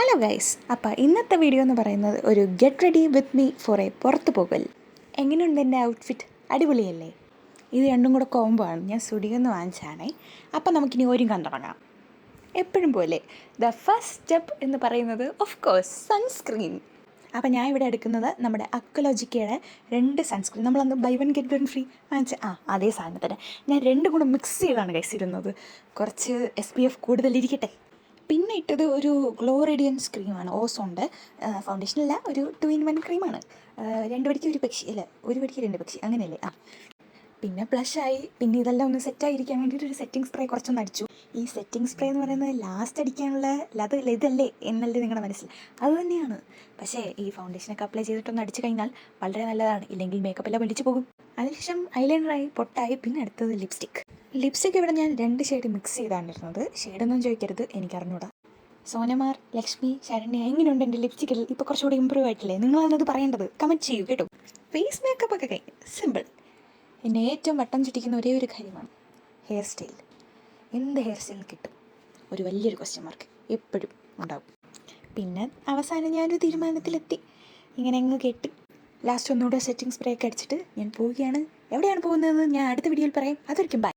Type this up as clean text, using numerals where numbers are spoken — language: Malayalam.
ഹലോ ഗൈസ്, അപ്പോൾ ഇന്നത്തെ വീഡിയോ എന്ന് പറയുന്നത് ഒരു get ready with me for A പുറത്ത് പോകൽ. എങ്ങനെയുണ്ട് എൻ്റെ ഔട്ട്ഫിറ്റ്? അടിപൊളിയല്ലേ? ഇത് രണ്ടും കൂടെ കോംബോ ആണ്. ഞാൻ സ്റ്റുഡിയോന്ന് വാങ്ങിച്ചാണേ. അപ്പോൾ നമുക്കിനി ഒരുങ്ങാൻ തുടങ്ങാം. എപ്പോഴും പോലെ ദ ഫസ്റ്റ് സ്റ്റെപ്പ് എന്ന് പറയുന്നത് ഓഫ് കോഴ്സ് സൺസ്ക്രീൻ. അപ്പോൾ ഞാൻ ഇവിടെ എടുക്കുന്നത് നമ്മുടെ അക്വലോജിക്കയുടെ 2 സൺസ്ക്രീൻ. നമ്മളന്ന് buy one get one free വാങ്ങിച്ച അതേ സാധനത്തിന് ഞാൻ 2 കൂടെ മിക്സ് ചെയ്താണ് ഗൈസ് ഇരുന്നത്. കുറച്ച് SPF കൂടുതലിരിക്കട്ടെ. പിന്നെ ഇട്ടത് ഒരു ഗ്ലോ റേഡിയൻസ് ക്രീമാണ്, ഓസോണിൻ്റെ ഫൗണ്ടേഷനല്ല, ഒരു 2-in-1 ക്രീമാണ്. 2 പടിക്ക് 1 പക്ഷി അല്ല, 1 പടിക്ക് 2 പക്ഷി അങ്ങനെയല്ലേ. പിന്നെ ബ്ലഷായി. പിന്നെ ഇതെല്ലാം ഒന്ന് സെറ്റായിരിക്കാൻ വേണ്ടിയിട്ട് ഒരു സെറ്റിംഗ് സ്പ്രേ കുറച്ചൊന്ന് അടിച്ചു. ഈ സെറ്റിംഗ് സ്പ്രേ എന്ന് പറയുന്നത് ലാസ്റ്റ് അടിക്കാനുള്ള ഇതല്ലേ എന്നല്ലേ നിങ്ങളുടെ മനസ്സിൽ, അത് തന്നെയാണ്. പക്ഷേ ഈ ഫൗണ്ടേഷനൊക്കെ അപ്ലൈ ചെയ്തിട്ടൊന്ന് അടിച്ചു കഴിഞ്ഞാൽ വളരെ നല്ലതാണ്. ഇല്ലെങ്കിൽ മേക്കപ്പ് എല്ലാം വലിച്ചു പോകും. അതിനുശേഷം ഐലൈനറായി, പൊട്ടായി. പിന്നെ അടുത്തത് ലിപ്സ്റ്റിക് ഇവിടെ ഞാൻ 2 ഷെയ്ഡ് മിക്സ് ചെയ്താണ്ടിരുന്നത്. ഷെയ്ഡൊന്നും ചോദിക്കരുത്, എനിക്കറിഞ്ഞൂടാ. സോനമാർ, ലക്ഷ്മി, ശരണ്യ, എങ്ങനെയുണ്ട് എൻ്റെ ലിപ്സ്റ്റിക്കിൽ? ഇപ്പോൾ കുറച്ചുകൂടി ഇമ്പ്രൂവ് ആയിട്ടില്ലേ? നിങ്ങളത് പറയേണ്ടത് കമൻറ്റ് ചെയ്യൂ കേട്ടോ. ഫേസ് മേക്കപ്പ് ഒക്കെ കഴിഞ്ഞ് സിമ്പിൾ. എന്നെ ഏറ്റവും വട്ടം ചുറ്റിക്കുന്ന ഒരേ ഒരു കാര്യമാണ് ഹെയർ സ്റ്റൈൽ. എന്ത് ഹെയർ സ്റ്റൈൽ കിട്ടും? ഒരു വലിയൊരു ക്വസ്റ്റ്യൻ മാർക്ക് എപ്പോഴും ഉണ്ടാവും. പിന്നെ അവസാനം ഞാനൊരു തീരുമാനത്തിലെത്തി. ഇങ്ങനെ അങ്ങ് കേട്ട് ലാസ്റ്റ് ഒന്നുകൂടെ സെറ്റിംഗ് സ്പ്രേ ഒക്കെ അടിച്ചിട്ട് ഞാൻ പോവുകയാണ്. എവിടെയാണ് പോകുന്നതെന്ന് ഞാൻ അടുത്ത വീഡിയോയിൽ പറയാം. അതൊരിക്കും ബൈ.